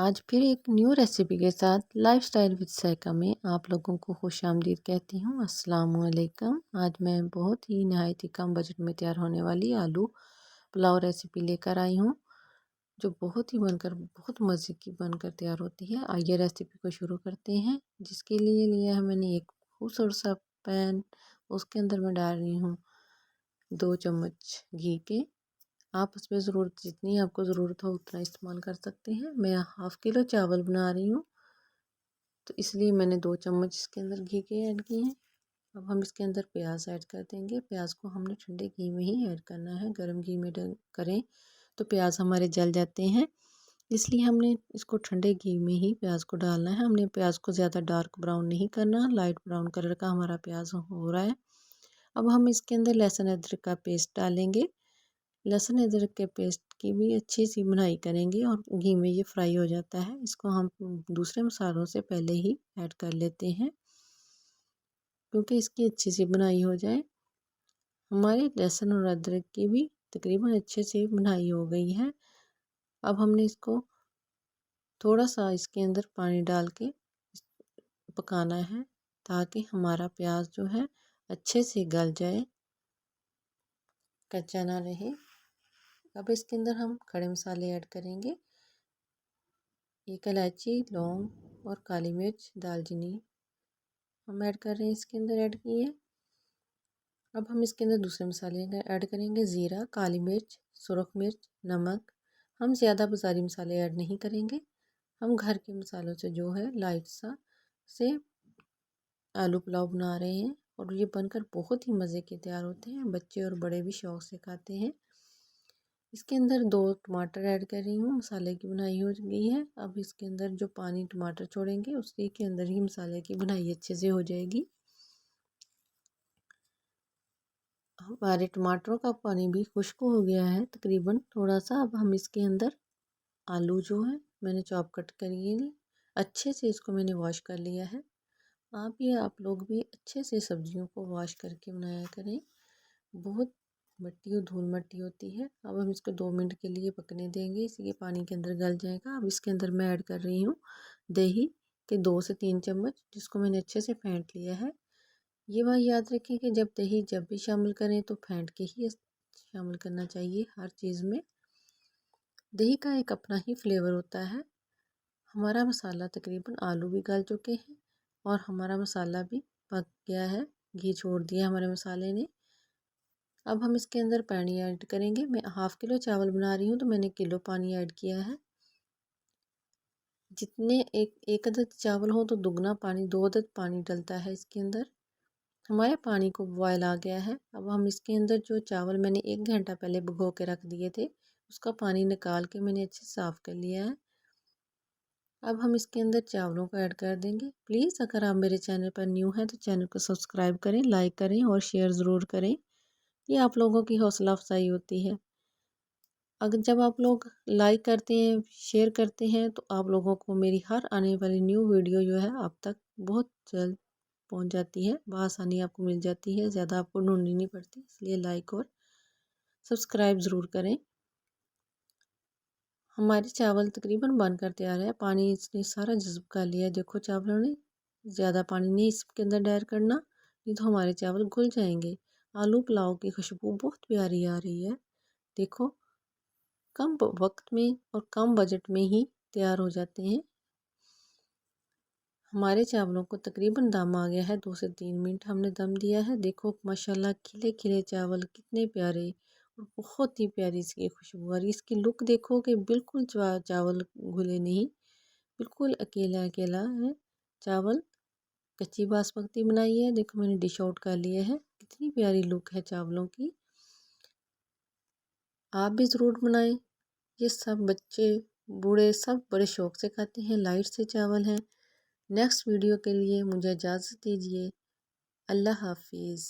आज फिर एक न्यू रेसिपी के साथ लाइफस्टाइल विद साइका में आप लोगों को खुशामदीद कहती हूँ। अस्सलाम वालेकुम। आज मैं बहुत ही नहायत ही कम बजट में तैयार होने वाली आलू पुलाव रेसिपी लेकर आई हूँ, जो बहुत ही बहुत मज़े की बनकर तैयार होती है। आइए रेसिपी को शुरू करते हैं। जिसके लिए लिया है मैंने एक खूबसूरत सा पैन, उसके अंदर मैं डाल रही हूँ 2 चम्मच घी के। आप उसमें ज़रूरत जितनी आपको ज़रूरत हो उतना इस्तेमाल कर सकते हैं। मैं हाफ़ किलो चावल बना रही हूँ, तो इसलिए मैंने 2 चम्मच इसके अंदर घी के ऐड किए हैं। अब हम इसके अंदर प्याज ऐड कर देंगे। प्याज को हमने ठंडे घी में ही ऐड करना है। गर्म घी में करें तो प्याज हमारे जल जाते हैं, इसलिए हमने इसको ठंडे घी में ही प्याज को डालना है। हमने प्याज को ज़्यादा डार्क ब्राउन नहीं करना, लाइट ब्राउन कलर का हमारा प्याज हो रहा है। अब हम इसके अंदर लहसुन अदरक का पेस्ट डालेंगे। लहसुन अदरक के पेस्ट की भी अच्छी सी भुनाई करेंगे और घी में ये फ्राई हो जाता है। इसको हम दूसरे मसालों से पहले ही ऐड कर लेते हैं, क्योंकि इसकी अच्छी सी भुनाई हो जाए। हमारे लहसुन और अदरक की भी तकरीबन अच्छे से भुनाई हो गई है। अब हमने इसको थोड़ा सा इसके अंदर पानी डाल के पकाना है, ताकि हमारा प्याज जो है अच्छे से गल जाए, कच्चा ना रहे। अब इसके अंदर हम खड़े मसाले ऐड करेंगे। एक इलायची, लौंग और काली मिर्च, दालचीनी हम ऐड कर रहे हैं, इसके अंदर ऐड किए। अब हम इसके अंदर दूसरे मसाले ऐड करेंगे। ज़ीरा, काली मिर्च, सुरख मिर्च, नमक। हम ज़्यादा बाज़ारी मसाले ऐड नहीं करेंगे। हम घर के मसालों से जो है लाइट सा से आलू पुलाव बना रहे हैं, और ये बनकर बहुत ही मज़े के तैयार होते हैं। बच्चे और बड़े भी शौक़ से खाते हैं। इसके अंदर 2 टमाटर ऐड कर रही हूँ। मसाले की भुनाई हो गई है। अब इसके अंदर जो पानी टमाटर छोड़ेंगे उसी के अंदर ही मसाले की भुनाई अच्छे से हो जाएगी। हमारे टमाटरों का पानी भी खुश्क हो गया है तकरीबन थोड़ा सा। अब हम इसके अंदर आलू जो है मैंने चॉप कट करिए, अच्छे से इसको मैंने वॉश कर लिया है। आप लोग भी अच्छे से सब्जियों को वॉश करके बनाया करें। बहुत मिट्टी और धूल मिट्टी होती है। अब हम इसको 2 मिनट के लिए पकने देंगे, इसी पानी के अंदर गल जाएगा। अब इसके अंदर मैं ऐड कर रही हूँ दही के 2 से 3 चम्मच, जिसको मैंने अच्छे से फेंट लिया है। ये बात याद रखें कि जब भी शामिल करें तो फेंट के ही शामिल करना चाहिए हर चीज़ में। दही का एक अपना ही फ्लेवर होता है। हमारा मसाला तकरीबन आलू भी गल चुके हैं और हमारा मसाला भी पक गया है, घी छोड़ दिया हमारे मसाले ने। अब हम इसके अंदर पानी ऐड करेंगे। मैं हाफ़ किलो चावल बना रही हूँ, तो मैंने किलो पानी ऐड किया है। जितने एक अदद चावल हो तो दुगना पानी, 2 अदद पानी डलता है इसके अंदर। हमारे पानी को बॉयल आ गया है। अब हम इसके अंदर जो चावल मैंने 1 घंटा पहले भिगो के रख दिए थे, उसका पानी निकाल के मैंने अच्छे से साफ़ कर लिया है। अब हम इसके अंदर चावलों को ऐड कर देंगे। प्लीज़ अगर आप मेरे चैनल पर न्यू हैं तो चैनल को सब्सक्राइब करें, लाइक करें और शेयर ज़रूर करें। ये आप लोगों की हौसला अफजाई होती है। अगर जब आप लोग लाइक करते हैं, शेयर करते हैं, तो आप लोगों को मेरी हर आने वाली न्यू वीडियो जो है आप तक बहुत जल्द पहुंच जाती है, बआसानी आपको मिल जाती है, ज़्यादा आपको ढूंढनी नहीं पड़ती। इसलिए लाइक और सब्सक्राइब ज़रूर करें। हमारे चावल तकरीबन बनकर तैयार है। पानी इसने सारा जज़्ब कर लिया। देखो चावलों ने, ज़्यादा पानी नहीं इसके अंदर ऐड करना, नहीं तो हमारे चावल घुल जाएंगे। आलू पुलाव की खुशबू बहुत प्यारी आ रही है। देखो, कम वक्त में और कम बजट में ही तैयार हो जाते हैं। हमारे चावलों को तकरीबन दम आ गया है। 2 से 3 मिनट हमने दम दिया है। देखो माशाल्लाह खिले खिले चावल कितने प्यारे, और बहुत ही प्यारी इसकी खुशबू आ रही है। इसकी लुक देखो कि बिल्कुल चावल घुले नहीं, बिल्कुल अकेला अकेला है चावल। कच्ची बासमती बनाई है। देखो मैंने डिश आउट कर लिया है। कितनी प्यारी लुक है चावलों की। आप भी ज़रूर बनाएं। ये सब बच्चे बूढ़े सब बड़े शौक़ से खाते हैं। लाइट से चावल हैं। नेक्स्ट वीडियो के लिए मुझे इजाज़त दीजिए। अल्लाह हाफिज़।